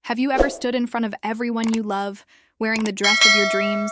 Have you ever stood in front of everyone you love, wearing the dress of your dreams,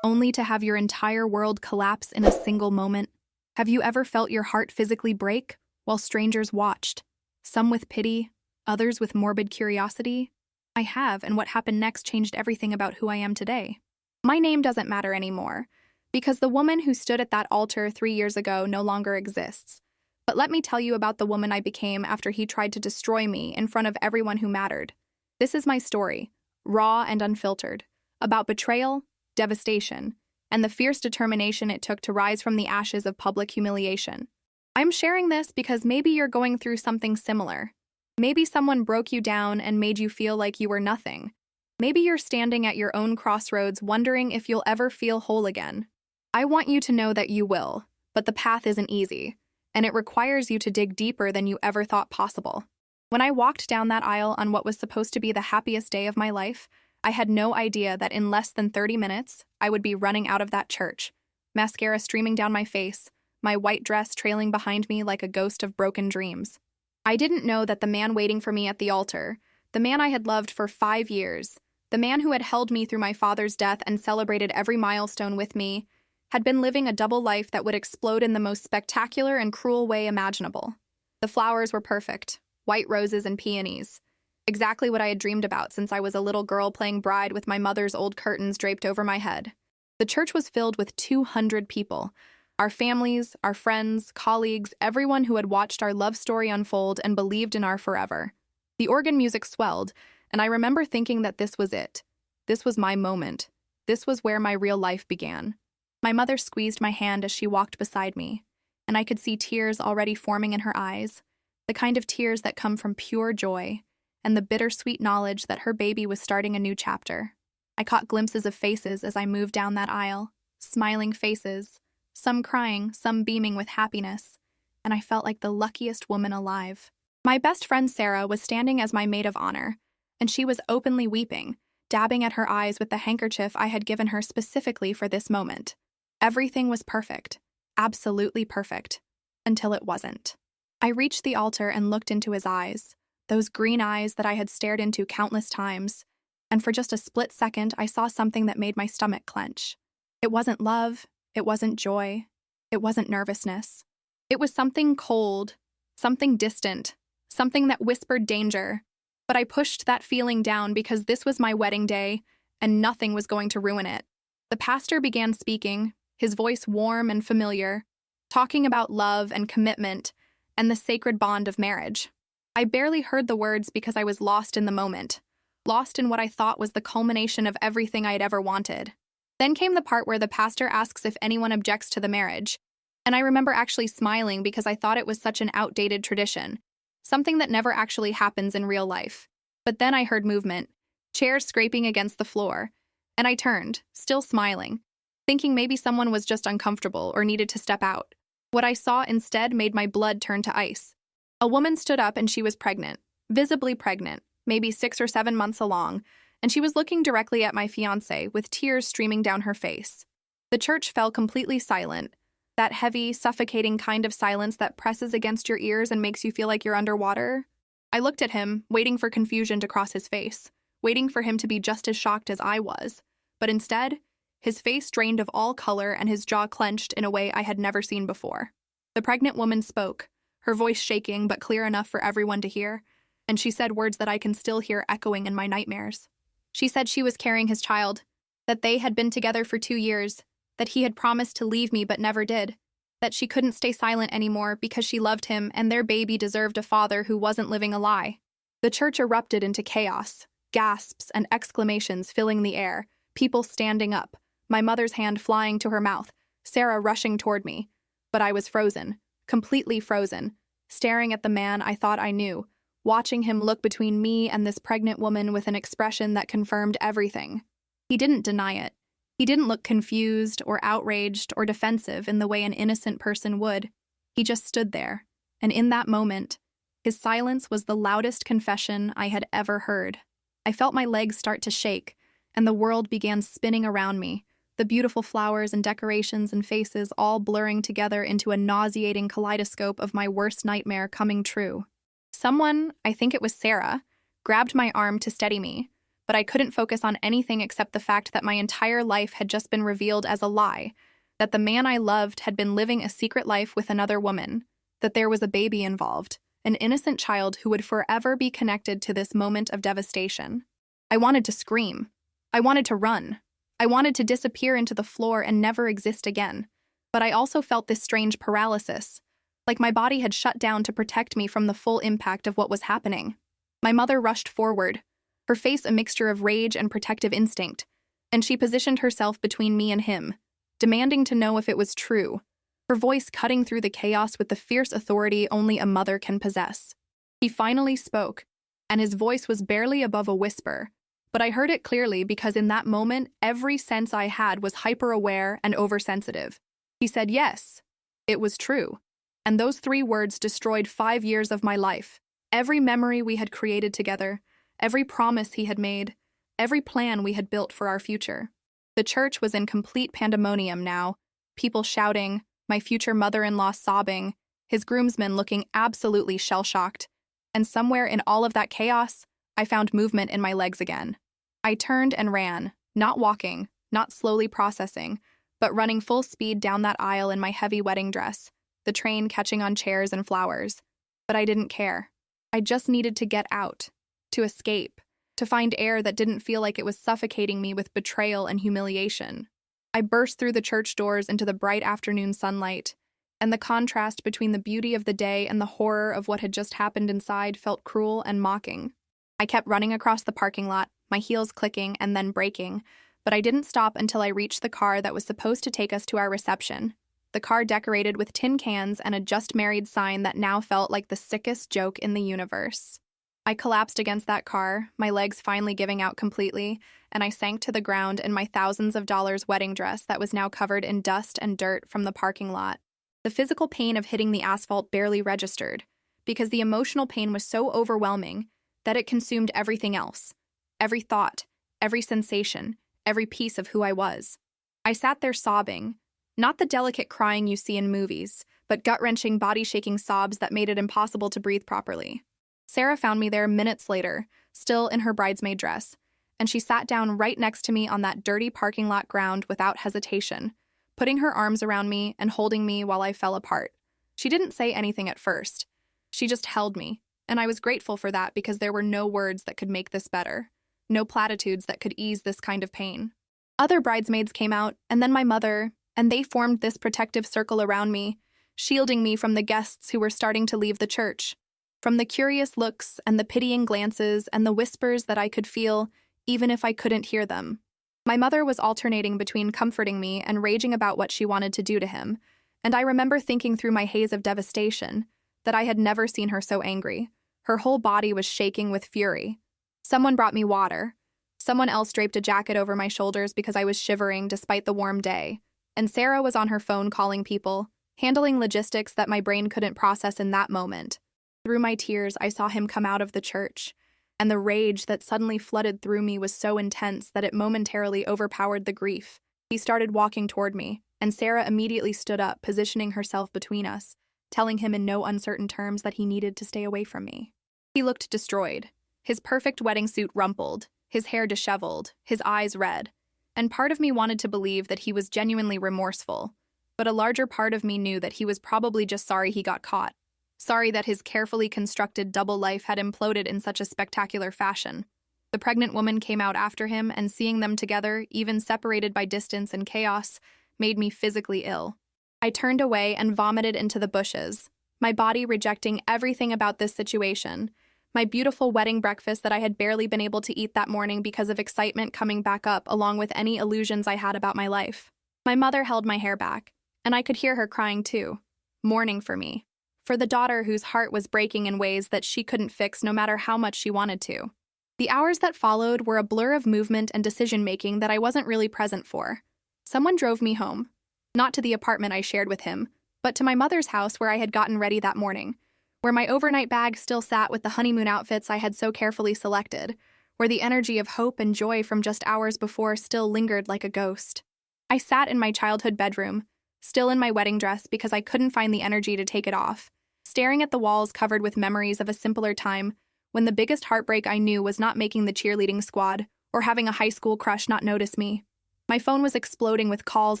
only to have your entire world collapse in a single moment? Have you ever felt your heart physically break while strangers watched, some with pity, others with morbid curiosity? I have, and what happened next changed everything about who I am today. My name doesn't matter anymore, because the woman who stood at that altar 3 years ago no longer exists. But let me tell you about the woman I became after he tried to destroy me in front of everyone who mattered. This is my story, raw and unfiltered, about betrayal, devastation, and the fierce determination it took to rise from the ashes of public humiliation. I'm sharing this because maybe you're going through something similar. Maybe someone broke you down and made you feel like you were nothing. Maybe you're standing at your own crossroads wondering if you'll ever feel whole again. I want you to know that you will, but the path isn't easy, and it requires you to dig deeper than you ever thought possible. When I walked down that aisle on what was supposed to be the happiest day of my life, I had no idea that in less than 30 minutes, I would be running out of that church, mascara streaming down my face, my white dress trailing behind me like a ghost of broken dreams. I didn't know that the man waiting for me at the altar, the man I had loved for 5 years, the man who had held me through my father's death and celebrated every milestone with me, had been living a double life that would explode in the most spectacular and cruel way imaginable. The flowers were perfect. White roses and peonies. Exactly what I had dreamed about since I was a little girl playing bride with my mother's old curtains draped over my head. The church was filled with 200 people. Our families, our friends, colleagues, everyone who had watched our love story unfold and believed in our forever. The organ music swelled, and I remember thinking that this was it. This was my moment. This was where my real life began. My mother squeezed my hand as she walked beside me, and I could see tears already forming in her eyes. The kind of tears that come from pure joy, and the bittersweet knowledge that her baby was starting a new chapter. I caught glimpses of faces as I moved down that aisle, smiling faces, some crying, some beaming with happiness, and I felt like the luckiest woman alive. My best friend Sarah was standing as my maid of honor, and she was openly weeping, dabbing at her eyes with the handkerchief I had given her specifically for this moment. Everything was perfect, absolutely perfect, until it wasn't. I reached the altar and looked into his eyes, those green eyes that I had stared into countless times, and for just a split second I saw something that made my stomach clench. It wasn't love, it wasn't joy, it wasn't nervousness. It was something cold, something distant, something that whispered danger, but I pushed that feeling down because this was my wedding day, and nothing was going to ruin it. The pastor began speaking, his voice warm and familiar, talking about love and commitment, and the sacred bond of marriage. I barely heard the words because I was lost in the moment, lost in what I thought was the culmination of everything I had ever wanted. Then came the part where the pastor asks if anyone objects to the marriage, and I remember actually smiling because I thought it was such an outdated tradition, something that never actually happens in real life. But then I heard movement, chairs scraping against the floor, and I turned, still smiling, thinking maybe someone was just uncomfortable or needed to step out. What I saw instead made my blood turn to ice. A woman stood up and she was pregnant, visibly pregnant, maybe 6 or 7 months along, and she was looking directly at my fiancé with tears streaming down her face. The church fell completely silent, that heavy, suffocating kind of silence that presses against your ears and makes you feel like you're underwater. I looked at him, waiting for confusion to cross his face, waiting for him to be just as shocked as I was, but instead, his face drained of all color and his jaw clenched in a way I had never seen before. The pregnant woman spoke, her voice shaking but clear enough for everyone to hear, and she said words that I can still hear echoing in my nightmares. She said she was carrying his child, that they had been together for 2 years, that he had promised to leave me but never did, that she couldn't stay silent anymore because she loved him and their baby deserved a father who wasn't living a lie. The church erupted into chaos, gasps and exclamations filling the air, people standing up, my mother's hand flying to her mouth, Sarah rushing toward me. But I was frozen, completely frozen, staring at the man I thought I knew, watching him look between me and this pregnant woman with an expression that confirmed everything. He didn't deny it. He didn't look confused or outraged or defensive in the way an innocent person would. He just stood there, and in that moment, his silence was the loudest confession I had ever heard. I felt my legs start to shake, and the world began spinning around me, the beautiful flowers and decorations and faces all blurring together into a nauseating kaleidoscope of my worst nightmare coming true. Someone, I think it was Sarah, grabbed my arm to steady me, but I couldn't focus on anything except the fact that my entire life had just been revealed as a lie, that the man I loved had been living a secret life with another woman, that there was a baby involved, an innocent child who would forever be connected to this moment of devastation. I wanted to scream. I wanted to run. I wanted to disappear into the floor and never exist again. But I also felt this strange paralysis, like my body had shut down to protect me from the full impact of what was happening. My mother rushed forward, her face a mixture of rage and protective instinct, and she positioned herself between me and him, demanding to know if it was true, her voice cutting through the chaos with the fierce authority only a mother can possess. He finally spoke, and his voice was barely above a whisper, but I heard it clearly because in that moment, every sense I had was hyper-aware and oversensitive. He said yes, it was true, and those 3 words destroyed 5 years of my life. Every memory we had created together, every promise he had made, every plan we had built for our future. The church was in complete pandemonium now, people shouting, my future mother-in-law sobbing, his groomsmen looking absolutely shell-shocked, and somewhere in all of that chaos, I found movement in my legs again. I turned and ran, not walking, not slowly processing, but running full speed down that aisle in my heavy wedding dress, the train catching on chairs and flowers. But I didn't care. I just needed to get out, to escape, to find air that didn't feel like it was suffocating me with betrayal and humiliation. I burst through the church doors into the bright afternoon sunlight, and the contrast between the beauty of the day and the horror of what had just happened inside felt cruel and mocking. I kept running across the parking lot, my heels clicking and then braking, but I didn't stop until I reached the car that was supposed to take us to our reception. The car decorated with tin cans and a just married sign that now felt like the sickest joke in the universe. I collapsed against that car, my legs finally giving out completely, and I sank to the ground in my thousands of dollars wedding dress that was now covered in dust and dirt from the parking lot. The physical pain of hitting the asphalt barely registered, because the emotional pain was so overwhelming that it consumed everything else. Every thought, every sensation, every piece of who I was. I sat there sobbing, not the delicate crying you see in movies, but gut-wrenching, body-shaking sobs that made it impossible to breathe properly. Sarah found me there minutes later, still in her bridesmaid dress, and she sat down right next to me on that dirty parking lot ground without hesitation, putting her arms around me and holding me while I fell apart. She didn't say anything at first. She just held me, and I was grateful for that because there were no words that could make this better, no platitudes that could ease this kind of pain. Other bridesmaids came out, and then my mother, and they formed this protective circle around me, shielding me from the guests who were starting to leave the church, from the curious looks and the pitying glances and the whispers that I could feel, even if I couldn't hear them. My mother was alternating between comforting me and raging about what she wanted to do to him, and I remember thinking through my haze of devastation that I had never seen her so angry. Her whole body was shaking with fury. Someone brought me water. Someone else draped a jacket over my shoulders because I was shivering despite the warm day. And Sarah was on her phone calling people, handling logistics that my brain couldn't process in that moment. Through my tears, I saw him come out of the church, and the rage that suddenly flooded through me was so intense that it momentarily overpowered the grief. He started walking toward me, and Sarah immediately stood up, positioning herself between us, telling him in no uncertain terms that he needed to stay away from me. He looked destroyed, his perfect wedding suit rumpled, his hair disheveled, his eyes red, and part of me wanted to believe that he was genuinely remorseful, but a larger part of me knew that he was probably just sorry he got caught. Sorry that his carefully constructed double life had imploded in such a spectacular fashion. The pregnant woman came out after him, and seeing them together, even separated by distance and chaos, made me physically ill. I turned away and vomited into the bushes, my body rejecting everything about this situation. My beautiful wedding breakfast that I had barely been able to eat that morning because of excitement coming back up, along with any illusions I had about my life. My mother held my hair back, and I could hear her crying too, mourning for me, for the daughter whose heart was breaking in ways that she couldn't fix no matter how much she wanted to. The hours that followed were a blur of movement and decision-making that I wasn't really present for. Someone drove me home, not to the apartment I shared with him, but to my mother's house where I had gotten ready that morning, where my overnight bag still sat with the honeymoon outfits I had so carefully selected, where the energy of hope and joy from just hours before still lingered like a ghost. I sat in my childhood bedroom, still in my wedding dress because I couldn't find the energy to take it off, staring at the walls covered with memories of a simpler time when the biggest heartbreak I knew was not making the cheerleading squad or having a high school crush not notice me. My phone was exploding with calls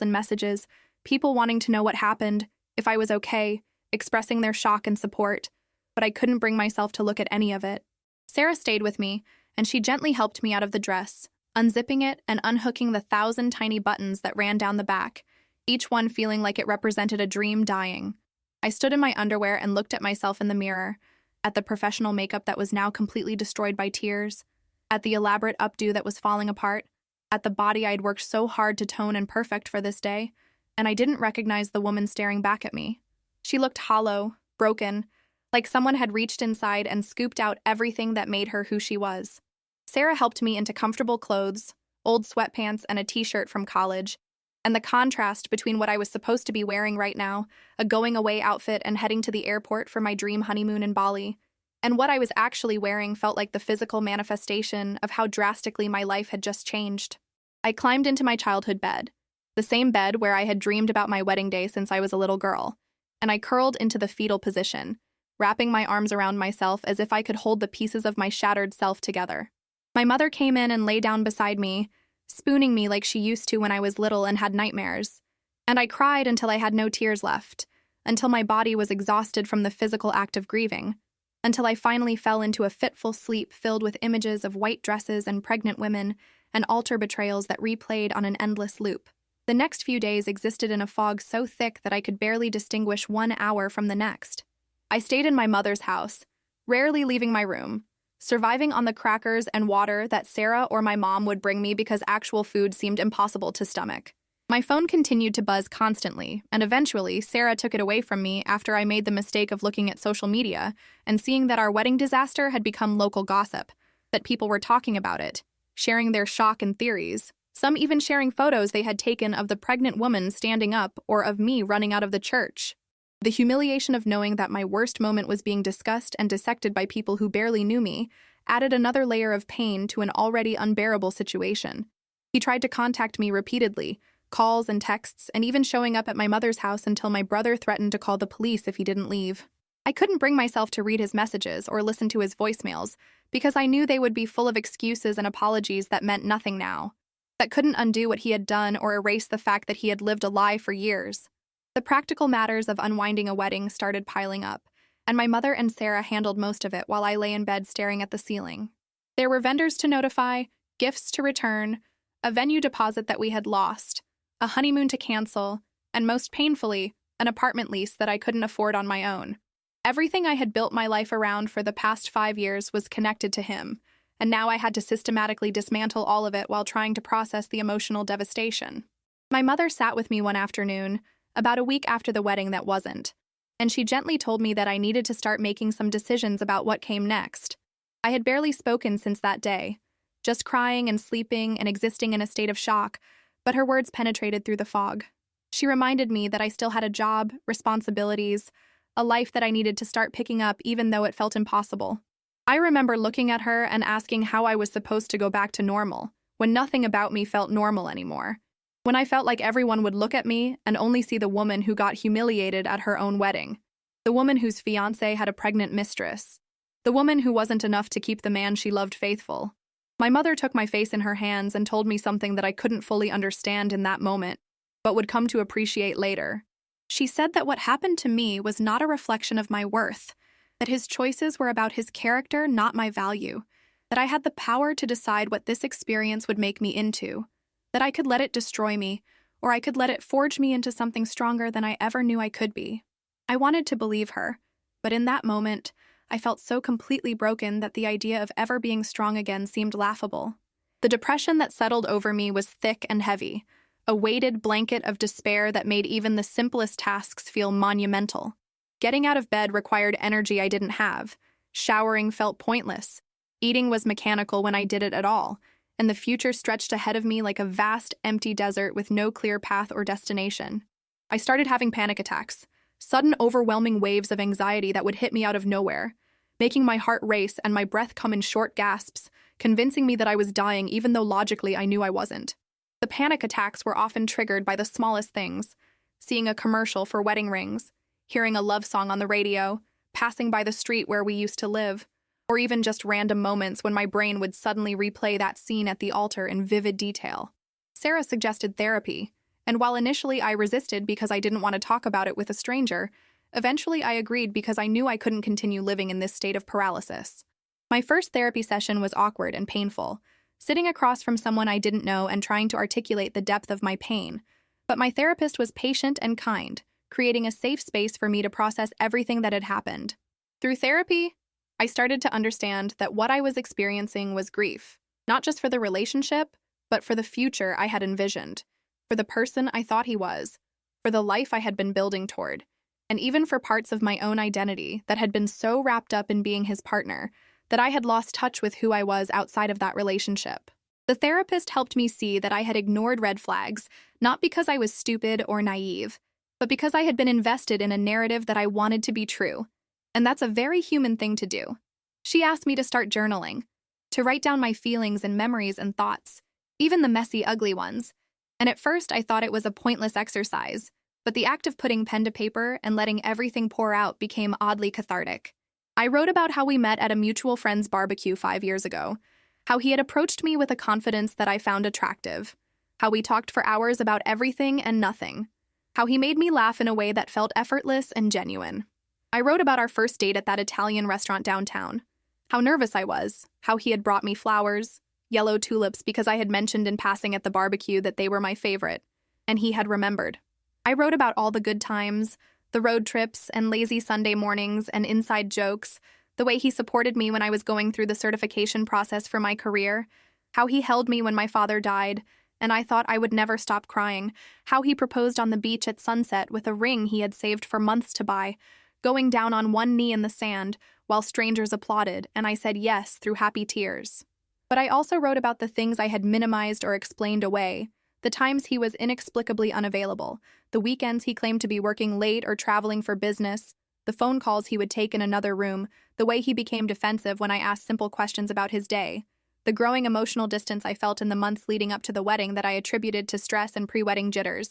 and messages, people wanting to know what happened, if I was okay, expressing their shock and support, but I couldn't bring myself to look at any of it. Sarah stayed with me, and she gently helped me out of the dress, unzipping it and unhooking the 1,000 tiny buttons that ran down the back, each one feeling like it represented a dream dying. I stood in my underwear and looked at myself in the mirror, at the professional makeup that was now completely destroyed by tears, at the elaborate updo that was falling apart, at the body I'd worked so hard to tone and perfect for this day, and I didn't recognize the woman staring back at me. She looked hollow, broken, like someone had reached inside and scooped out everything that made her who she was. Sarah helped me into comfortable clothes, old sweatpants and a t-shirt from college, and the contrast between what I was supposed to be wearing right now, a going-away outfit and heading to the airport for my dream honeymoon in Bali, and what I was actually wearing felt like the physical manifestation of how drastically my life had just changed. I climbed into my childhood bed, the same bed where I had dreamed about my wedding day since I was a little girl, and I curled into the fetal position, wrapping my arms around myself as if I could hold the pieces of my shattered self together. My mother came in and lay down beside me, spooning me like she used to when I was little and had nightmares. And I cried until I had no tears left, until my body was exhausted from the physical act of grieving, until I finally fell into a fitful sleep filled with images of white dresses and pregnant women and altar betrayals that replayed on an endless loop. The next few days existed in a fog so thick that I could barely distinguish 1 hour from the next. I stayed in my mother's house, rarely leaving my room, surviving on the crackers and water that Sarah or my mom would bring me because actual food seemed impossible to stomach. My phone continued to buzz constantly, and eventually Sarah took it away from me after I made the mistake of looking at social media and seeing that our wedding disaster had become local gossip, that people were talking about it, sharing their shock and theories, some even sharing photos they had taken of the pregnant woman standing up or of me running out of the church. The humiliation of knowing that my worst moment was being discussed and dissected by people who barely knew me added another layer of pain to an already unbearable situation. He tried to contact me repeatedly, calls and texts, and even showing up at my mother's house until my brother threatened to call the police if he didn't leave. I couldn't bring myself to read his messages or listen to his voicemails because I knew they would be full of excuses and apologies that meant nothing now, that couldn't undo what he had done or erase the fact that he had lived a lie for years. The practical matters of unwinding a wedding started piling up, and my mother and Sarah handled most of it while I lay in bed staring at the ceiling. There were vendors to notify, gifts to return, a venue deposit that we had lost, a honeymoon to cancel, and most painfully, an apartment lease that I couldn't afford on my own. Everything I had built my life around for the past 5 years was connected to him, and now I had to systematically dismantle all of it while trying to process the emotional devastation. My mother sat with me one afternoon, about a week after the wedding that wasn't, and she gently told me that I needed to start making some decisions about what came next. I had barely spoken since that day, just crying and sleeping and existing in a state of shock, but her words penetrated through the fog. She reminded me that I still had a job, responsibilities, a life that I needed to start picking up even though it felt impossible. I remember looking at her and asking how I was supposed to go back to normal, when nothing about me felt normal anymore. When I felt like everyone would look at me and only see the woman who got humiliated at her own wedding, the woman whose fiancé had a pregnant mistress, the woman who wasn't enough to keep the man she loved faithful. My mother took my face in her hands and told me something that I couldn't fully understand in that moment, but would come to appreciate later. She said that what happened to me was not a reflection of my worth, that his choices were about his character, not my value, that I had the power to decide what this experience would make me into, that I could let it destroy me, or I could let it forge me into something stronger than I ever knew I could be. I wanted to believe her, but in that moment, I felt so completely broken that the idea of ever being strong again seemed laughable. The depression that settled over me was thick and heavy, a weighted blanket of despair that made even the simplest tasks feel monumental. Getting out of bed required energy I didn't have. Showering felt pointless. Eating was mechanical when I did it at all, and the future stretched ahead of me like a vast, empty desert with no clear path or destination. I started having panic attacks, sudden overwhelming waves of anxiety that would hit me out of nowhere, making my heart race and my breath come in short gasps, convincing me that I was dying even though logically I knew I wasn't. The panic attacks were often triggered by the smallest things: seeing a commercial for wedding rings, hearing a love song on the radio, passing by the street where we used to live, or even just random moments when my brain would suddenly replay that scene at the altar in vivid detail. Sarah suggested therapy, and while initially I resisted because I didn't want to talk about it with a stranger, eventually I agreed because I knew I couldn't continue living in this state of paralysis. My first therapy session was awkward and painful, sitting across from someone I didn't know and trying to articulate the depth of my pain. But my therapist was patient and kind, creating a safe space for me to process everything that had happened. Through therapy, I started to understand that what I was experiencing was grief, not just for the relationship, but for the future I had envisioned, for the person I thought he was, for the life I had been building toward, and even for parts of my own identity that had been so wrapped up in being his partner that I had lost touch with who I was outside of that relationship. The therapist helped me see that I had ignored red flags, not because I was stupid or naive, but because I had been invested in a narrative that I wanted to be true. And that's a very human thing to do. She asked me to start journaling, to write down my feelings and memories and thoughts, even the messy, ugly ones. And at first I thought it was a pointless exercise, but the act of putting pen to paper and letting everything pour out became oddly cathartic. I wrote about how we met at a mutual friend's barbecue 5 years ago, how he had approached me with a confidence that I found attractive, how we talked for hours about everything and nothing, how he made me laugh in a way that felt effortless and genuine. I wrote about our first date at that Italian restaurant downtown, how nervous I was, how he had brought me flowers, yellow tulips because I had mentioned in passing at the barbecue that they were my favorite, and he had remembered. I wrote about all the good times, the road trips and lazy Sunday mornings and inside jokes, the way he supported me when I was going through the certification process for my career, how he held me when my father died, and I thought I would never stop crying, how he proposed on the beach at sunset with a ring he had saved for months to buy, going down on one knee in the sand while strangers applauded, and I said yes through happy tears. But I also wrote about the things I had minimized or explained away, the times he was inexplicably unavailable, the weekends he claimed to be working late or traveling for business, the phone calls he would take in another room, the way he became defensive when I asked simple questions about his day, the growing emotional distance I felt in the months leading up to the wedding that I attributed to stress and pre-wedding jitters.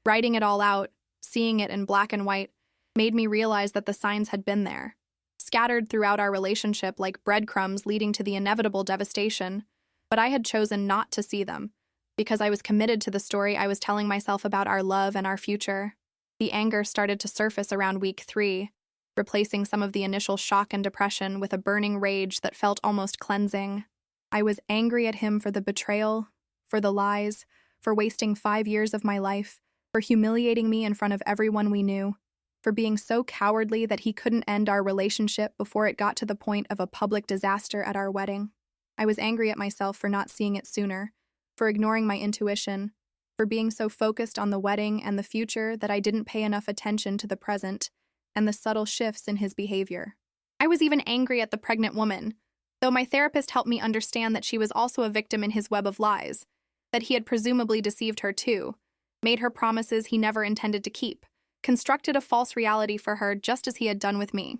Writing it all out, seeing it in black and white, made me realize that the signs had been there, scattered throughout our relationship like breadcrumbs leading to the inevitable devastation, but I had chosen not to see them, because I was committed to the story I was telling myself about our love and our future. The anger started to surface around week 3, replacing some of the initial shock and depression with a burning rage that felt almost cleansing. I was angry at him for the betrayal, for the lies, for wasting 5 years of my life, for humiliating me in front of everyone we knew, for being so cowardly that he couldn't end our relationship before it got to the point of a public disaster at our wedding. I was angry at myself for not seeing it sooner, for ignoring my intuition, for being so focused on the wedding and the future that I didn't pay enough attention to the present and the subtle shifts in his behavior. I was even angry at the pregnant woman, though my therapist helped me understand that she was also a victim in his web of lies, that he had presumably deceived her too, made her promises he never intended to keep, constructed a false reality for her just as he had done with me.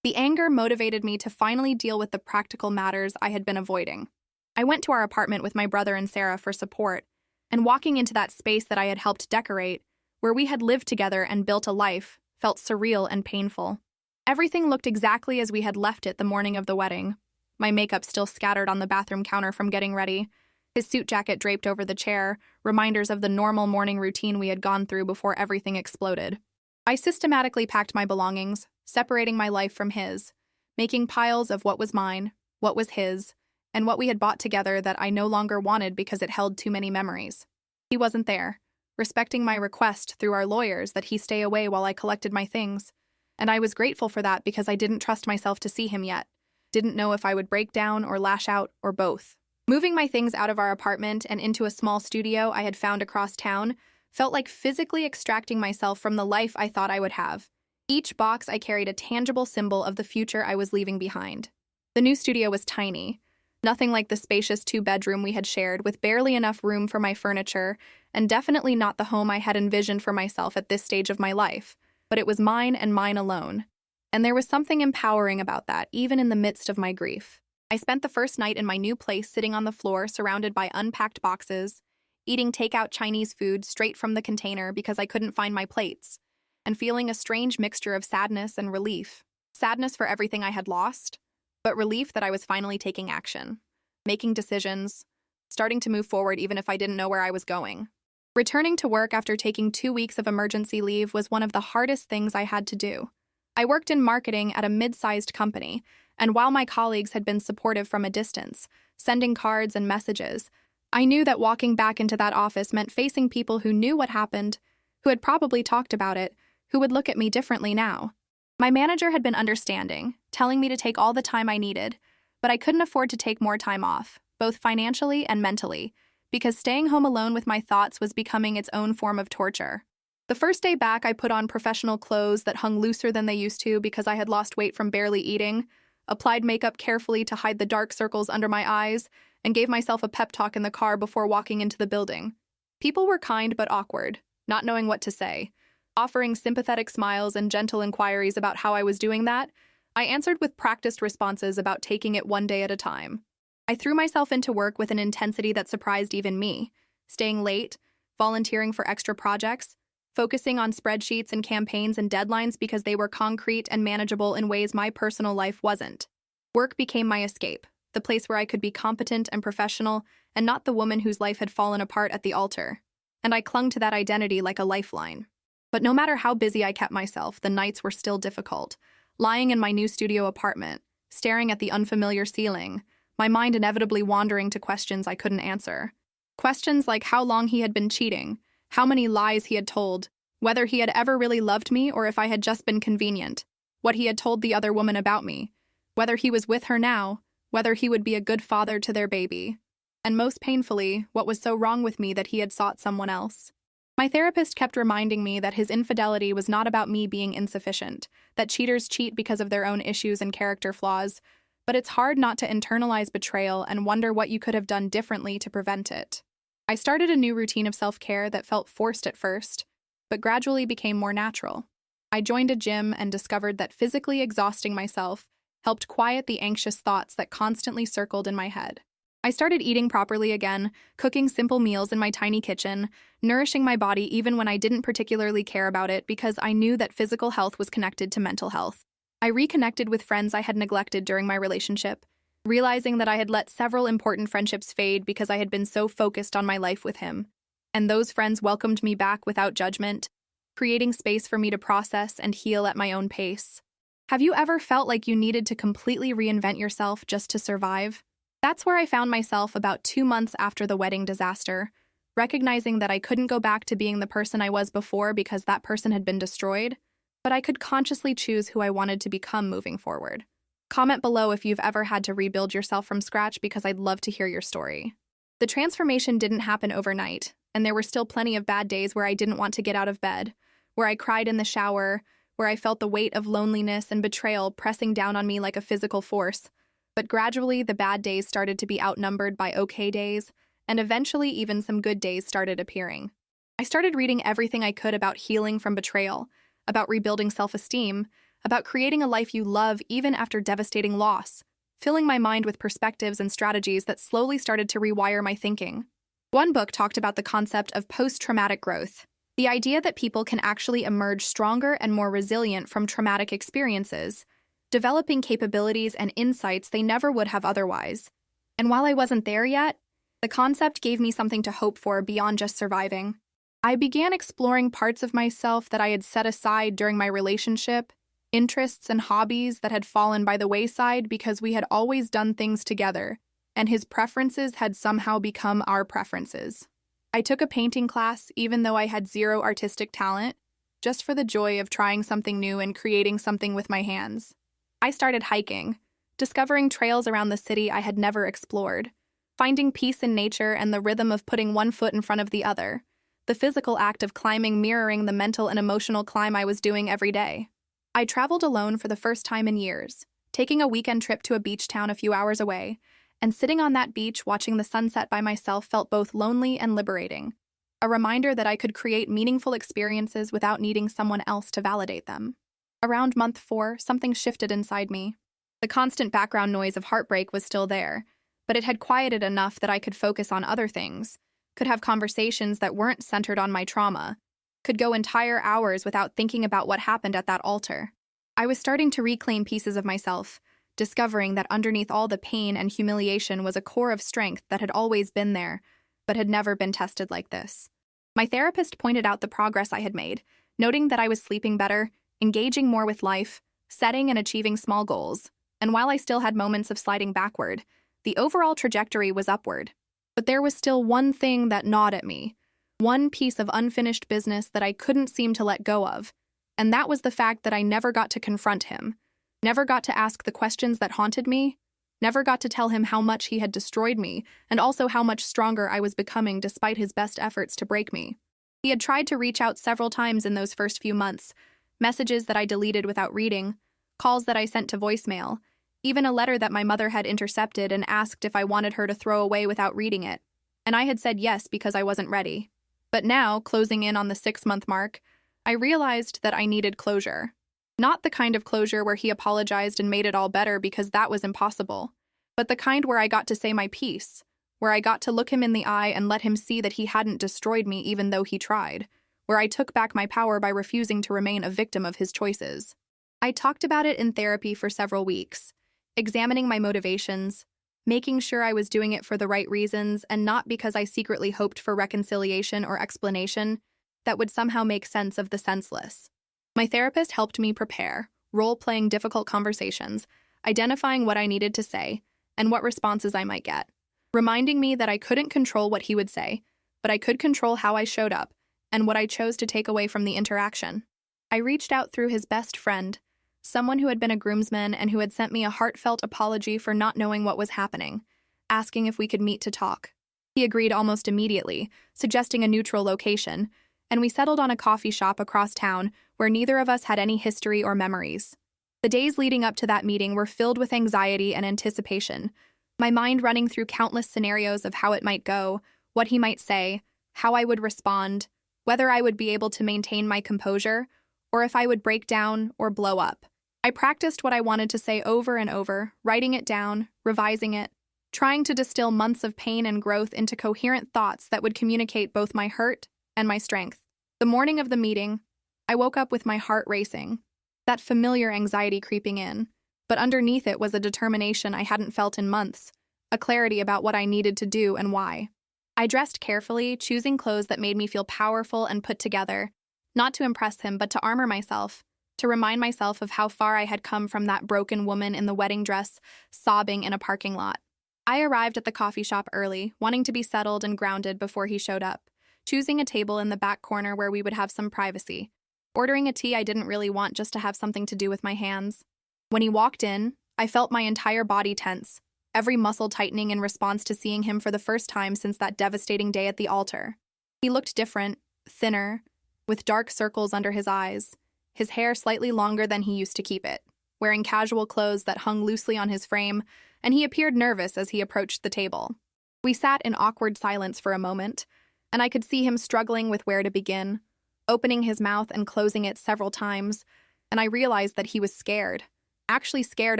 The anger motivated me to finally deal with the practical matters I had been avoiding. I went to our apartment with my brother and Sarah for support, and walking into that space that I had helped decorate, where we had lived together and built a life, felt surreal and painful. Everything looked exactly as we had left it the morning of the wedding, my makeup still scattered on the bathroom counter from getting ready, his suit jacket draped over the chair, reminders of the normal morning routine we had gone through before everything exploded. I systematically packed my belongings, separating my life from his, making piles of what was mine, what was his, and what we had bought together that I no longer wanted because it held too many memories. He wasn't there, respecting my request through our lawyers that he stay away while I collected my things, and I was grateful for that because I didn't trust myself to see him yet, didn't know if I would break down or lash out or both. Moving my things out of our apartment and into a small studio I had found across town felt like physically extracting myself from the life I thought I would have. Each box I carried a tangible symbol of the future I was leaving behind. The new studio was tiny, nothing like the spacious 2-bedroom we had shared, with barely enough room for my furniture, and definitely not the home I had envisioned for myself at this stage of my life, but it was mine and mine alone. And there was something empowering about that, even in the midst of my grief. I spent the first night in my new place sitting on the floor surrounded by unpacked boxes, eating takeout Chinese food straight from the container because I couldn't find my plates, and feeling a strange mixture of sadness and relief. Sadness for everything I had lost, but relief that I was finally taking action, making decisions, starting to move forward even if I didn't know where I was going. Returning to work after taking 2 weeks of emergency leave was one of the hardest things I had to do. I worked in marketing at a mid-sized company, and while my colleagues had been supportive from a distance, sending cards and messages, I knew that walking back into that office meant facing people who knew what happened, who had probably talked about it, who would look at me differently now. My manager had been understanding, telling me to take all the time I needed, but I couldn't afford to take more time off, both financially and mentally, because staying home alone with my thoughts was becoming its own form of torture. The first day back, I put on professional clothes that hung looser than they used to because I had lost weight from barely eating, applied makeup carefully to hide the dark circles under my eyes, and gave myself a pep talk in the car before walking into the building. People were kind but awkward, not knowing what to say. Offering sympathetic smiles and gentle inquiries about how I was doing that, I answered with practiced responses about taking it one day at a time. I threw myself into work with an intensity that surprised even me, staying late, volunteering for extra projects, focusing on spreadsheets and campaigns and deadlines because they were concrete and manageable in ways my personal life wasn't. Work became my escape, the place where I could be competent and professional and not the woman whose life had fallen apart at the altar. And I clung to that identity like a lifeline. But no matter how busy I kept myself, the nights were still difficult. Lying in my new studio apartment, staring at the unfamiliar ceiling, my mind inevitably wandering to questions I couldn't answer. Questions like how long he had been cheating, how many lies he had told, whether he had ever really loved me or if I had just been convenient, what he had told the other woman about me, whether he was with her now, whether he would be a good father to their baby, and most painfully, what was so wrong with me that he had sought someone else. My therapist kept reminding me that his infidelity was not about me being insufficient, that cheaters cheat because of their own issues and character flaws, but it's hard not to internalize betrayal and wonder what you could have done differently to prevent it. I started a new routine of self-care that felt forced at first, but gradually became more natural. I joined a gym and discovered that physically exhausting myself helped quiet the anxious thoughts that constantly circled in my head. I started eating properly again, cooking simple meals in my tiny kitchen, nourishing my body even when I didn't particularly care about it because I knew that physical health was connected to mental health. I reconnected with friends I had neglected during my relationship, realizing that I had let several important friendships fade because I had been so focused on my life with him. And those friends welcomed me back without judgment, creating space for me to process and heal at my own pace. Have you ever felt like you needed to completely reinvent yourself just to survive? That's where I found myself about 2 months after the wedding disaster, recognizing that I couldn't go back to being the person I was before because that person had been destroyed, but I could consciously choose who I wanted to become moving forward. Comment below if you've ever had to rebuild yourself from scratch because I'd love to hear your story. The transformation didn't happen overnight, and there were still plenty of bad days where I didn't want to get out of bed, where I cried in the shower, where I felt the weight of loneliness and betrayal pressing down on me like a physical force. But gradually, the bad days started to be outnumbered by okay days, and eventually even some good days started appearing. I started reading everything I could about healing from betrayal, about rebuilding self-esteem, about creating a life you love even after devastating loss, filling my mind with perspectives and strategies that slowly started to rewire my thinking. One book talked about the concept of post-traumatic growth, the idea that people can actually emerge stronger and more resilient from traumatic experiences, developing capabilities and insights they never would have otherwise. And while I wasn't there yet, the concept gave me something to hope for beyond just surviving. I began exploring parts of myself that I had set aside during my relationship, interests and hobbies that had fallen by the wayside because we had always done things together, and his preferences had somehow become our preferences. I took a painting class even though I had zero artistic talent, just for the joy of trying something new and creating something with my hands. I started hiking, discovering trails around the city I had never explored, finding peace in nature and the rhythm of putting one foot in front of the other, the physical act of climbing mirroring the mental and emotional climb I was doing every day. I traveled alone for the first time in years, taking a weekend trip to a beach town a few hours away, and sitting on that beach watching the sunset by myself felt both lonely and liberating, a reminder that I could create meaningful experiences without needing someone else to validate them. Around month 4, something shifted inside me. The constant background noise of heartbreak was still there, but it had quieted enough that I could focus on other things, could have conversations that weren't centered on my trauma, could go entire hours without thinking about what happened at that altar. I was starting to reclaim pieces of myself, discovering that underneath all the pain and humiliation was a core of strength that had always been there, but had never been tested like this. My therapist pointed out the progress I had made, noting that I was sleeping better, engaging more with life, setting and achieving small goals, and while I still had moments of sliding backward, the overall trajectory was upward. But there was still one thing that gnawed at me, one piece of unfinished business that I couldn't seem to let go of, and that was the fact that I never got to confront him, never got to ask the questions that haunted me, never got to tell him how much he had destroyed me, and also how much stronger I was becoming despite his best efforts to break me. He had tried to reach out several times in those first few months, messages that I deleted without reading, calls that I sent to voicemail, even a letter that my mother had intercepted and asked if I wanted her to throw away without reading it, and I had said yes because I wasn't ready. But now, closing in on the 6-month mark, I realized that I needed closure. Not the kind of closure where he apologized and made it all better because that was impossible, but the kind where I got to say my piece, where I got to look him in the eye and let him see that he hadn't destroyed me even though he tried, where I took back my power by refusing to remain a victim of his choices. I talked about it in therapy for several weeks, examining my motivations, making sure I was doing it for the right reasons and not because I secretly hoped for reconciliation or explanation that would somehow make sense of the senseless. My therapist helped me prepare, role-playing difficult conversations, identifying what I needed to say and what responses I might get, reminding me that I couldn't control what he would say, but I could control how I showed up and what I chose to take away from the interaction. I reached out through his best friend, someone who had been a groomsman and who had sent me a heartfelt apology for not knowing what was happening, asking if we could meet to talk. He agreed almost immediately, suggesting a neutral location, and we settled on a coffee shop across town where neither of us had any history or memories. The days leading up to that meeting were filled with anxiety and anticipation, my mind running through countless scenarios of how it might go, what he might say, how I would respond, whether I would be able to maintain my composure, or if I would break down or blow up. I practiced what I wanted to say over and over, writing it down, revising it, trying to distill months of pain and growth into coherent thoughts that would communicate both my hurt and my strength. The morning of the meeting, I woke up with my heart racing, that familiar anxiety creeping in, but underneath it was a determination I hadn't felt in months, a clarity about what I needed to do and why. I dressed carefully, choosing clothes that made me feel powerful and put together, not to impress him but to armor myself, to remind myself of how far I had come from that broken woman in the wedding dress, sobbing in a parking lot. I arrived at the coffee shop early, wanting to be settled and grounded before he showed up, choosing a table in the back corner where we would have some privacy, ordering a tea I didn't really want just to have something to do with my hands. When he walked in, I felt my entire body tense, every muscle tightening in response to seeing him for the first time since that devastating day at the altar. He looked different, thinner, with dark circles under his eyes, his hair slightly longer than he used to keep it, wearing casual clothes that hung loosely on his frame, and he appeared nervous as he approached the table. We sat in awkward silence for a moment, and I could see him struggling with where to begin, opening his mouth and closing it several times, and I realized that he was scared, actually scared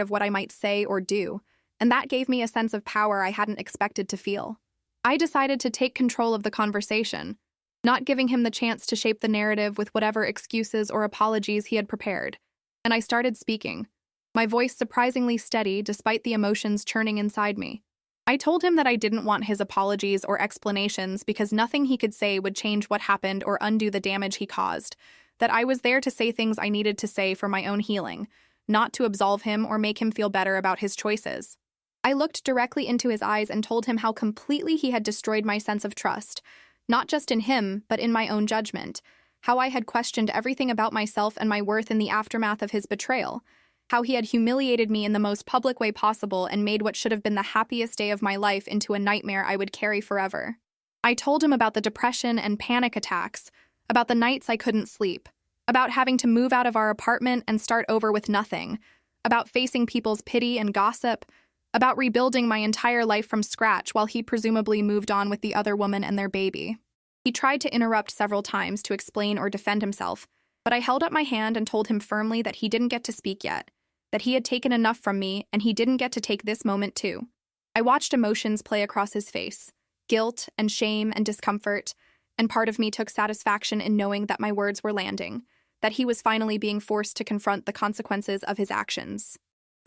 of what I might say or do, and that gave me a sense of power I hadn't expected to feel. I decided to take control of the conversation, not giving him the chance to shape the narrative with whatever excuses or apologies he had prepared, and I started speaking, my voice surprisingly steady despite the emotions churning inside me. I told him that I didn't want his apologies or explanations because nothing he could say would change what happened or undo the damage he caused, that I was there to say things I needed to say for my own healing, not to absolve him or make him feel better about his choices. I looked directly into his eyes and told him how completely he had destroyed my sense of trust, not just in him, but in my own judgment, how I had questioned everything about myself and my worth in the aftermath of his betrayal, how he had humiliated me in the most public way possible and made what should have been the happiest day of my life into a nightmare I would carry forever. I told him about the depression and panic attacks, about the nights I couldn't sleep, about having to move out of our apartment and start over with nothing, about facing people's pity and gossip, about rebuilding my entire life from scratch while he presumably moved on with the other woman and their baby. He tried to interrupt several times to explain or defend himself, but I held up my hand and told him firmly that he didn't get to speak yet, that he had taken enough from me and he didn't get to take this moment too. I watched emotions play across his face, guilt and shame and discomfort, and part of me took satisfaction in knowing that my words were landing, that he was finally being forced to confront the consequences of his actions.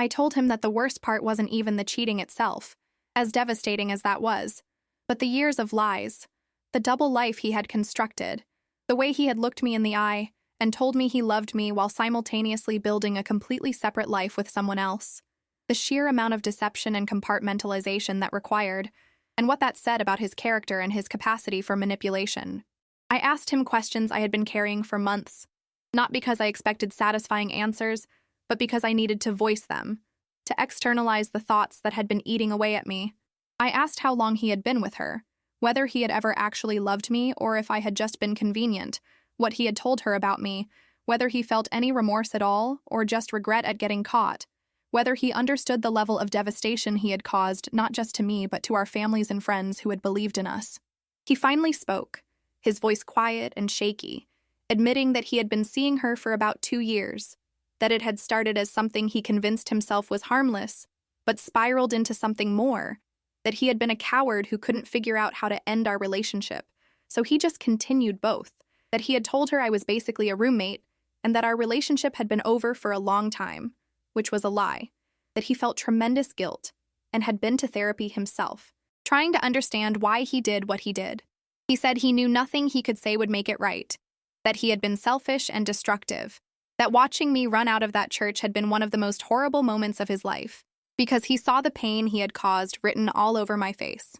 I told him that the worst part wasn't even the cheating itself, as devastating as that was, but the years of lies, the double life he had constructed, the way he had looked me in the eye and told me he loved me while simultaneously building a completely separate life with someone else. The sheer amount of deception and compartmentalization that required, and what that said about his character and his capacity for manipulation. I asked him questions I had been carrying for months, not because I expected satisfying answers, but because I needed to voice them, to externalize the thoughts that had been eating away at me. I asked how long he had been with her, whether he had ever actually loved me or if I had just been convenient, what he had told her about me, whether he felt any remorse at all or just regret at getting caught, whether he understood the level of devastation he had caused not just to me but to our families and friends who had believed in us. He finally spoke, his voice quiet and shaky, admitting that he had been seeing her for about 2 years, that it had started as something he convinced himself was harmless, but spiraled into something more, that he had been a coward who couldn't figure out how to end our relationship, so he just continued both, that he had told her I was basically a roommate, and that our relationship had been over for a long time, which was a lie, that he felt tremendous guilt, and had been to therapy himself, trying to understand why he did what he did. He said he knew nothing he could say would make it right, that he had been selfish and destructive, that watching me run out of that church had been one of the most horrible moments of his life, because he saw the pain he had caused written all over my face.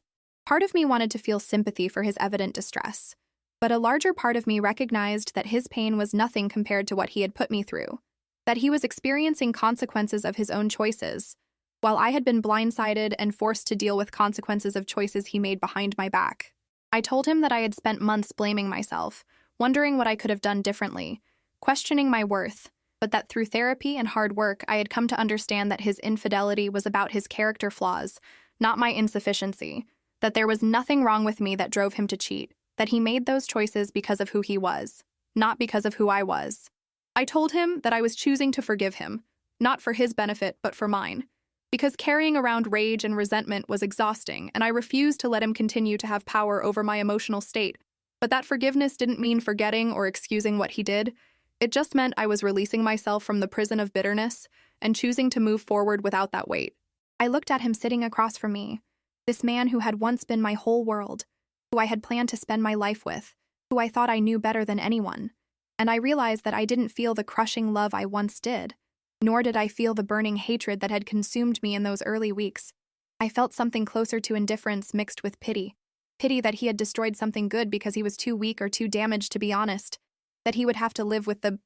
Part of me wanted to feel sympathy for his evident distress, but a larger part of me recognized that his pain was nothing compared to what he had put me through, that he was experiencing consequences of his own choices, while I had been blindsided and forced to deal with consequences of choices he made behind my back. I told him that I had spent months blaming myself, wondering what I could have done differently, questioning my worth, but that through therapy and hard work I had come to understand that his infidelity was about his character flaws, not my insufficiency, that there was nothing wrong with me that drove him to cheat, that he made those choices because of who he was, not because of who I was. I told him that I was choosing to forgive him, not for his benefit but for mine, because carrying around rage and resentment was exhausting, and I refused to let him continue to have power over my emotional state. But that forgiveness didn't mean forgetting or excusing what he did. It just meant I was releasing myself from the prison of bitterness and choosing to move forward without that weight. I looked at him sitting across from me, this man who had once been my whole world, who I had planned to spend my life with, who I thought I knew better than anyone. And I realized that I didn't feel the crushing love I once did, nor did I feel the burning hatred that had consumed me in those early weeks. I felt something closer to indifference mixed with pity. Pity that he had destroyed something good because he was too weak or too damaged to be honest, that he would have to live with the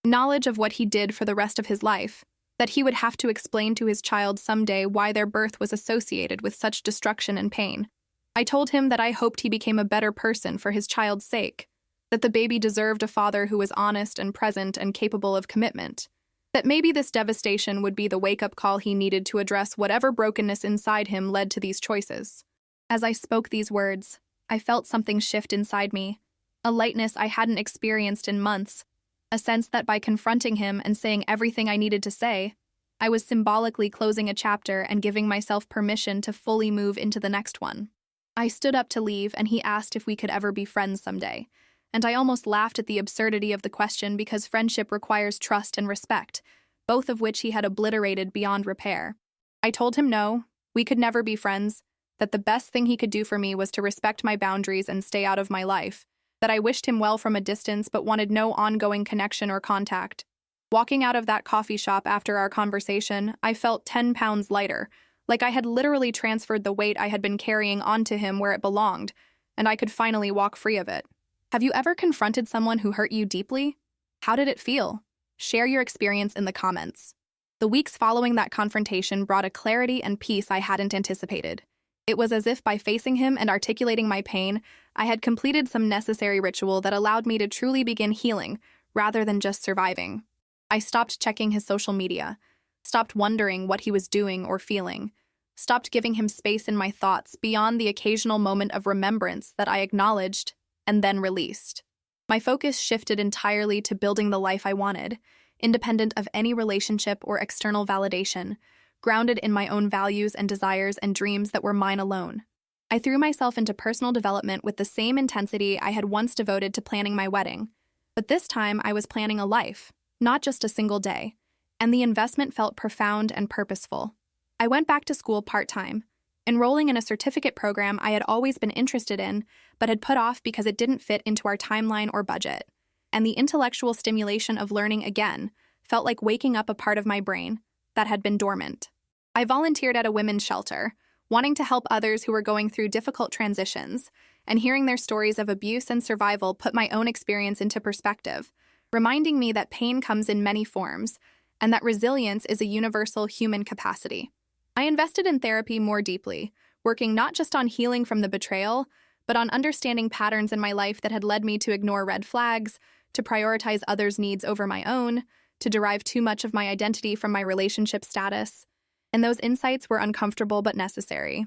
knowledge of what he did for the rest of his life, that he would have to explain to his child someday why their birth was associated with such destruction and pain. I told him that I hoped he became a better person for his child's sake, that the baby deserved a father who was honest and present and capable of commitment, that maybe this devastation would be the wake-up call he needed to address whatever brokenness inside him led to these choices. As I spoke these words, I felt something shift inside me, a lightness I hadn't experienced in months, a sense that by confronting him and saying everything I needed to say, I was symbolically closing a chapter and giving myself permission to fully move into the next one. I stood up to leave, and he asked if we could ever be friends someday, and I almost laughed at the absurdity of the question because friendship requires trust and respect, both of which he had obliterated beyond repair. I told him no, we could never be friends, that the best thing he could do for me was to respect my boundaries and stay out of my life, that I wished him well from a distance but wanted no ongoing connection or contact. Walking out of that coffee shop after our conversation, I felt 10 pounds lighter, like I had literally transferred the weight I had been carrying onto him where it belonged, and I could finally walk free of it. Have you ever confronted someone who hurt you deeply? How did it feel? Share your experience in the comments. The weeks following that confrontation brought a clarity and peace I hadn't anticipated. It was as if by facing him and articulating my pain, I had completed some necessary ritual that allowed me to truly begin healing, rather than just surviving. I stopped checking his social media, stopped wondering what he was doing or feeling, stopped giving him space in my thoughts beyond the occasional moment of remembrance that I acknowledged and then released. My focus shifted entirely to building the life I wanted, independent of any relationship or external validation, grounded in my own values and desires and dreams that were mine alone. I threw myself into personal development with the same intensity I had once devoted to planning my wedding, but this time I was planning a life, not just a single day. and the investment felt profound and purposeful. I went back to school part-time, enrolling in a certificate program I had always been interested in, but had put off because it didn't fit into our timeline or budget. And the intellectual stimulation of learning again felt like waking up a part of my brain that had been dormant. I volunteered at a women's shelter, wanting to help others who were going through difficult transitions, and hearing their stories of abuse and survival put my own experience into perspective, reminding me that pain comes in many forms, and that resilience is a universal human capacity. I invested in therapy more deeply, working not just on healing from the betrayal, but on understanding patterns in my life that had led me to ignore red flags, to prioritize others' needs over my own, to derive too much of my identity from my relationship status. And those insights were uncomfortable but necessary.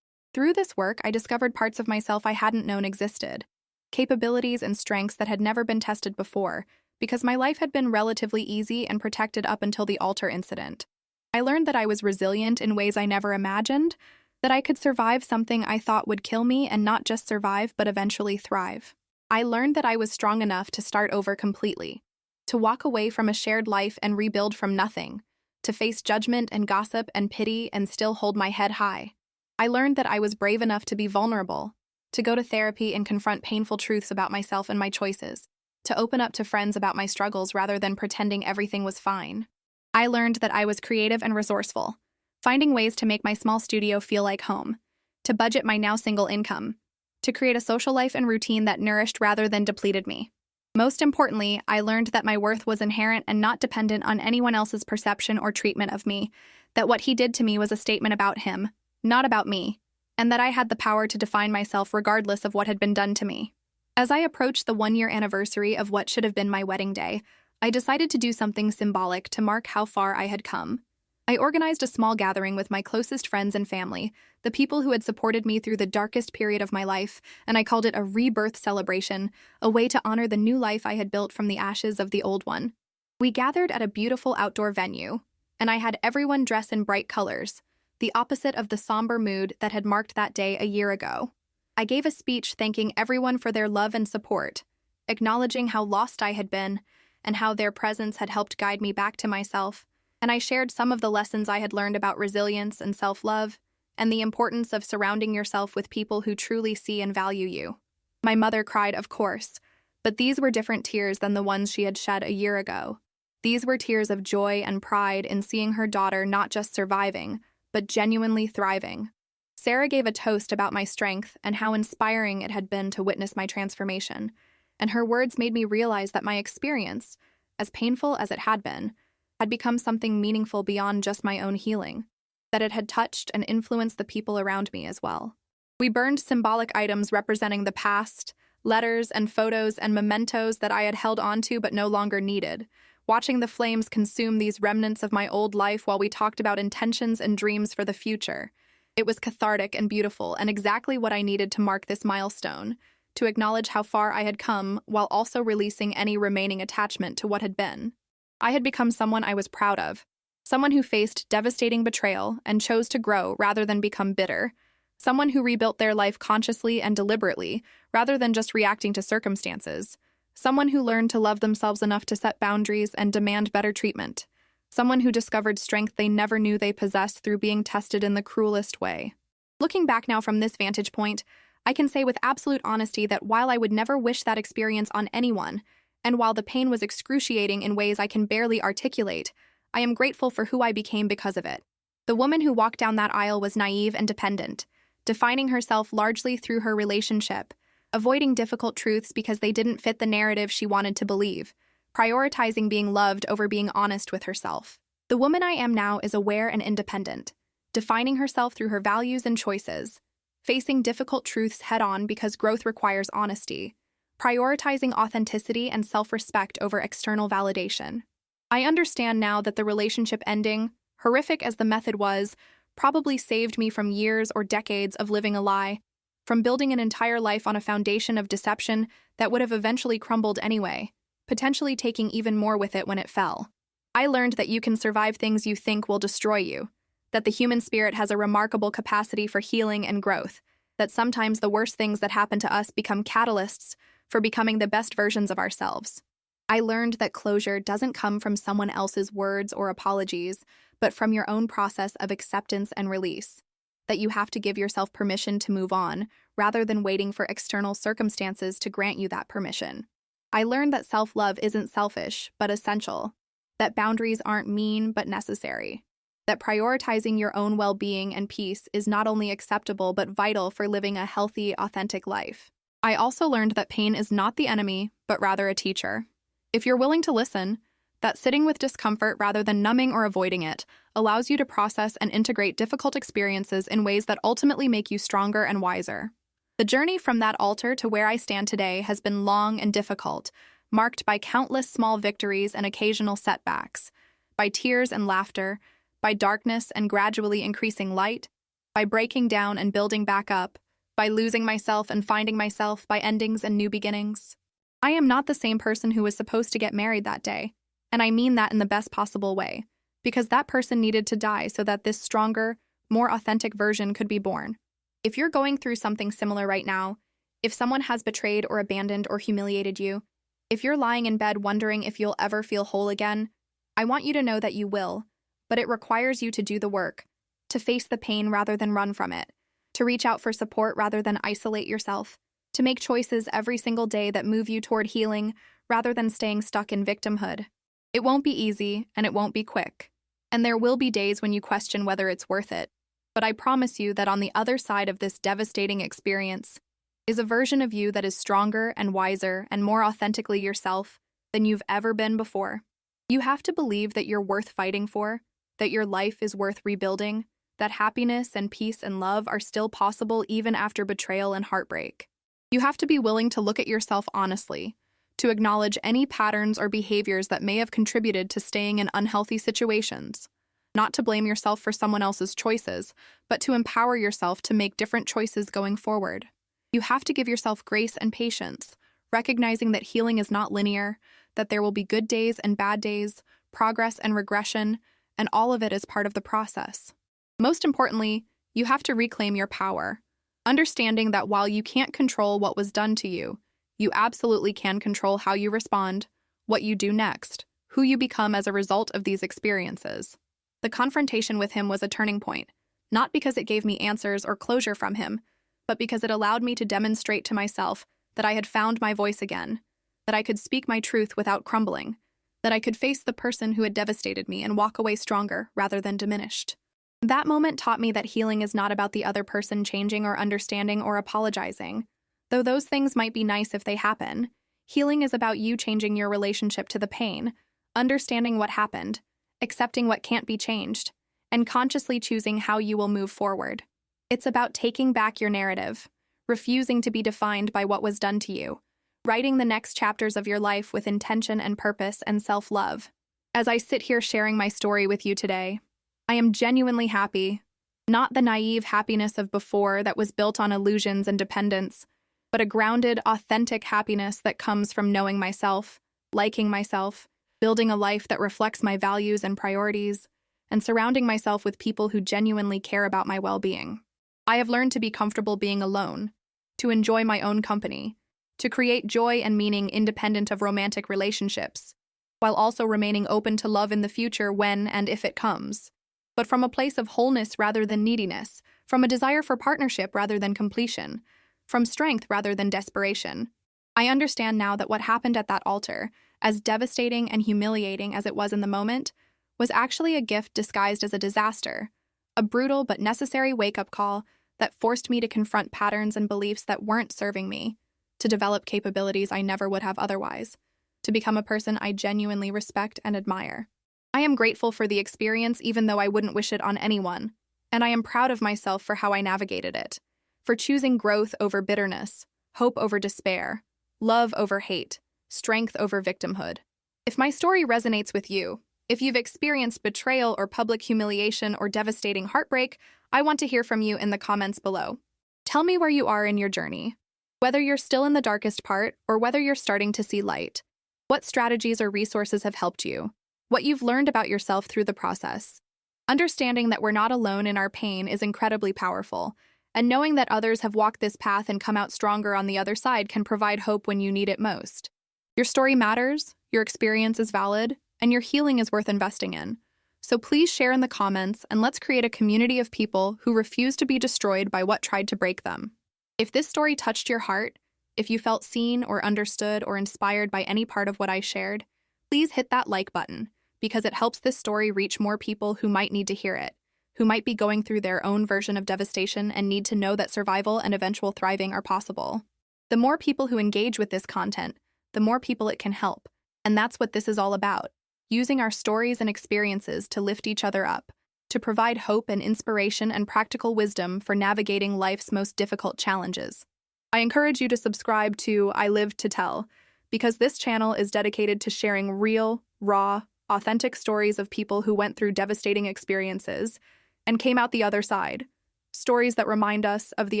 Through this work, I discovered parts of myself I hadn't known existed, capabilities and strengths that had never been tested before, because my life had been relatively easy and protected up until the altar incident. I learned that I was resilient in ways I never imagined, that I could survive something I thought would kill me and not just survive but eventually thrive. I learned that I was strong enough to start over completely, to walk away from a shared life and rebuild from nothing, to face judgment and gossip and pity and still hold my head high. I learned that I was brave enough to be vulnerable, to go to therapy and confront painful truths about myself and my choices, to open up to friends about my struggles rather than pretending everything was fine. I learned that I was creative and resourceful, finding ways to make my small studio feel like home, to budget my now single income, to create a social life and routine that nourished rather than depleted me. Most importantly, I learned that my worth was inherent and not dependent on anyone else's perception or treatment of me, that what he did to me was a statement about him, not about me, and that I had the power to define myself regardless of what had been done to me. As I approached the 1-year anniversary of what should have been my wedding day, I decided to do something symbolic to mark how far I had come. I organized a small gathering with my closest friends and family, the people who had supported me through the darkest period of my life, and I called it a rebirth celebration, a way to honor the new life I had built from the ashes of the old one. We gathered at a beautiful outdoor venue, and I had everyone dress in bright colors, the opposite of the somber mood that had marked that day a year ago. I gave a speech thanking everyone for their love and support, acknowledging how lost I had been and how their presence had helped guide me back to myself, and I shared some of the lessons I had learned about resilience and self-love, and the importance of surrounding yourself with people who truly see and value you. My mother cried, of course, but these were different tears than the ones she had shed a year ago. These were tears of joy and pride in seeing her daughter not just surviving, but genuinely thriving. Sarah gave a toast about my strength and how inspiring it had been to witness my transformation, and her words made me realize that my experience, as painful as it had been, had become something meaningful beyond just my own healing, that it had touched and influenced the people around me as well. We burned symbolic items representing the past, letters and photos and mementos that I had held onto but no longer needed, watching the flames consume these remnants of my old life while we talked about intentions and dreams for the future. It was cathartic and beautiful, and exactly what I needed to mark this milestone, to acknowledge how far I had come while also releasing any remaining attachment to what had been. I had become someone I was proud of, someone who faced devastating betrayal and chose to grow rather than become bitter, someone who rebuilt their life consciously and deliberately rather than just reacting to circumstances, someone who learned to love themselves enough to set boundaries and demand better treatment, someone who discovered strength they never knew they possessed through being tested in the cruelest way. Looking back now from this vantage point, I can say with absolute honesty that while I would never wish that experience on anyone, and while the pain was excruciating in ways I can barely articulate, I am grateful for who I became because of it. The woman who walked down that aisle was naive and dependent, defining herself largely through her relationship, avoiding difficult truths because they didn't fit the narrative she wanted to believe, prioritizing being loved over being honest with herself. The woman I am now is aware and independent, defining herself through her values and choices, facing difficult truths head-on because growth requires honesty, prioritizing authenticity and self-respect over external validation. I understand now that the relationship ending, horrific as the method was, probably saved me from years or decades of living a lie, from building an entire life on a foundation of deception that would have eventually crumbled anyway, potentially taking even more with it when it fell. I learned that you can survive things you think will destroy you, that the human spirit has a remarkable capacity for healing and growth, that sometimes the worst things that happen to us become catalysts for becoming the best versions of ourselves. I learned that closure doesn't come from someone else's words or apologies, but from your own process of acceptance and release. That you have to give yourself permission to move on, rather than waiting for external circumstances to grant you that permission. I learned that self-love isn't selfish, but essential. That boundaries aren't mean, but necessary. That prioritizing your own well-being and peace is not only acceptable, but vital for living a healthy, authentic life. I also learned that pain is not the enemy, but rather a teacher. If you're willing to listen, that sitting with discomfort rather than numbing or avoiding it allows you to process and integrate difficult experiences in ways that ultimately make you stronger and wiser. The journey from that altar to where I stand today has been long and difficult, marked by countless small victories and occasional setbacks, by tears and laughter, by darkness and gradually increasing light, by breaking down and building back up, by losing myself and finding myself, by endings and new beginnings. I am not the same person who was supposed to get married that day, and I mean that in the best possible way, because that person needed to die so that this stronger, more authentic version could be born. If you're going through something similar right now, if someone has betrayed or abandoned or humiliated you, if you're lying in bed wondering if you'll ever feel whole again, I want you to know that you will, but it requires you to do the work, to face the pain rather than run from it, to reach out for support rather than isolate yourself, to make choices every single day that move you toward healing rather than staying stuck in victimhood. It won't be easy, and it won't be quick, and there will be days when you question whether it's worth it, but I promise you that on the other side of this devastating experience is a version of you that is stronger and wiser and more authentically yourself than you've ever been before. You have to believe that you're worth fighting for, that your life is worth rebuilding, that happiness and peace and love are still possible even after betrayal and heartbreak. You have to be willing to look at yourself honestly, to acknowledge any patterns or behaviors that may have contributed to staying in unhealthy situations. Not to blame yourself for someone else's choices, but to empower yourself to make different choices going forward. You have to give yourself grace and patience, recognizing that healing is not linear, that there will be good days and bad days, progress and regression, and all of it is part of the process. Most importantly, you have to reclaim your power, understanding that while you can't control what was done to you, you absolutely can control how you respond, what you do next, who you become as a result of these experiences. The confrontation with him was a turning point, not because it gave me answers or closure from him, but because it allowed me to demonstrate to myself that I had found my voice again, that I could speak my truth without crumbling, that I could face the person who had devastated me and walk away stronger rather than diminished. That moment taught me that healing is not about the other person changing or understanding or apologizing. Though those things might be nice if they happen, healing is about you changing your relationship to the pain, understanding what happened, accepting what can't be changed, and consciously choosing how you will move forward. It's about taking back your narrative, refusing to be defined by what was done to you, writing the next chapters of your life with intention and purpose and self-love. As I sit here sharing my story with you today, I am genuinely happy, not the naive happiness of before that was built on illusions and dependence, but a grounded, authentic happiness that comes from knowing myself, liking myself, building a life that reflects my values and priorities, and surrounding myself with people who genuinely care about my well-being. I have learned to be comfortable being alone, to enjoy my own company, to create joy and meaning independent of romantic relationships, while also remaining open to love in the future when and if it comes, but from a place of wholeness rather than neediness, from a desire for partnership rather than completion, from strength rather than desperation. I understand now that what happened at that altar, as devastating and humiliating as it was in the moment, was actually a gift disguised as a disaster, a brutal but necessary wake-up call that forced me to confront patterns and beliefs that weren't serving me, to develop capabilities I never would have otherwise, to become a person I genuinely respect and admire. I am grateful for the experience even though I wouldn't wish it on anyone, and I am proud of myself for how I navigated it, for choosing growth over bitterness, hope over despair, love over hate, strength over victimhood. If my story resonates with you, if you've experienced betrayal or public humiliation or devastating heartbreak, I want to hear from you in the comments below. Tell me where you are in your journey, whether you're still in the darkest part or whether you're starting to see light. What strategies or resources have helped you? What you've learned about yourself through the process. Understanding that we're not alone in our pain is incredibly powerful, and knowing that others have walked this path and come out stronger on the other side can provide hope when you need it most. Your story matters, your experience is valid, and your healing is worth investing in. So please share in the comments and let's create a community of people who refuse to be destroyed by what tried to break them. If this story touched your heart, if you felt seen or understood or inspired by any part of what I shared, please hit that like button because it helps this story reach more people who might need to hear it, who might be going through their own version of devastation and need to know that survival and eventual thriving are possible. The more people who engage with this content, the more people it can help. And that's what this is all about, using our stories and experiences to lift each other up, to provide hope and inspiration and practical wisdom for navigating life's most difficult challenges. I encourage you to subscribe to I Live to Tell, because this channel is dedicated to sharing real, raw, authentic stories of people who went through devastating experiences and came out the other side. Stories that remind us of the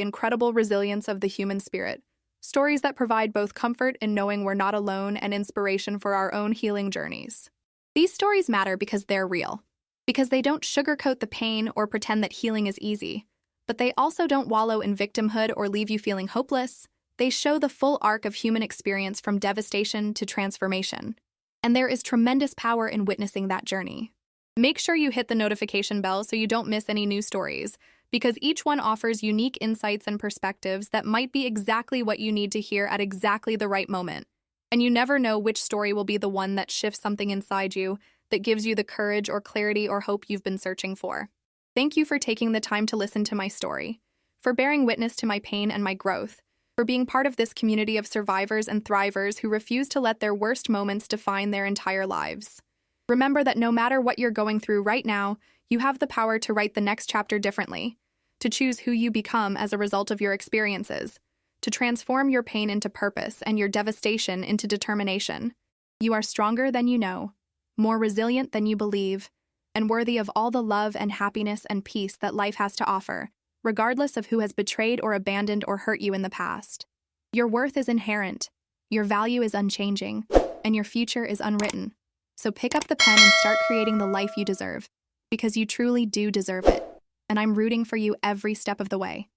incredible resilience of the human spirit. Stories that provide both comfort in knowing we're not alone and inspiration for our own healing journeys. These stories matter because they're real, because they don't sugarcoat the pain or pretend that healing is easy, but they also don't wallow in victimhood or leave you feeling hopeless. They show the full arc of human experience from devastation to transformation. And there is tremendous power in witnessing that journey. Make sure you hit the notification bell so you don't miss any new stories, because each one offers unique insights and perspectives that might be exactly what you need to hear at exactly the right moment. And you never know which story will be the one that shifts something inside you, that gives you the courage or clarity or hope you've been searching for. Thank you for taking the time to listen to my story, for bearing witness to my pain and my growth, for being part of this community of survivors and thrivers who refuse to let their worst moments define their entire lives. Remember that no matter what you're going through right now, you have the power to write the next chapter differently, to choose who you become as a result of your experiences, to transform your pain into purpose and your devastation into determination. You are stronger than you know, more resilient than you believe, and worthy of all the love and happiness and peace that life has to offer, regardless of who has betrayed or abandoned or hurt you in the past. Your worth is inherent, your value is unchanging, and your future is unwritten. So pick up the pen and start creating the life you deserve, because you truly do deserve it. And I'm rooting for you every step of the way.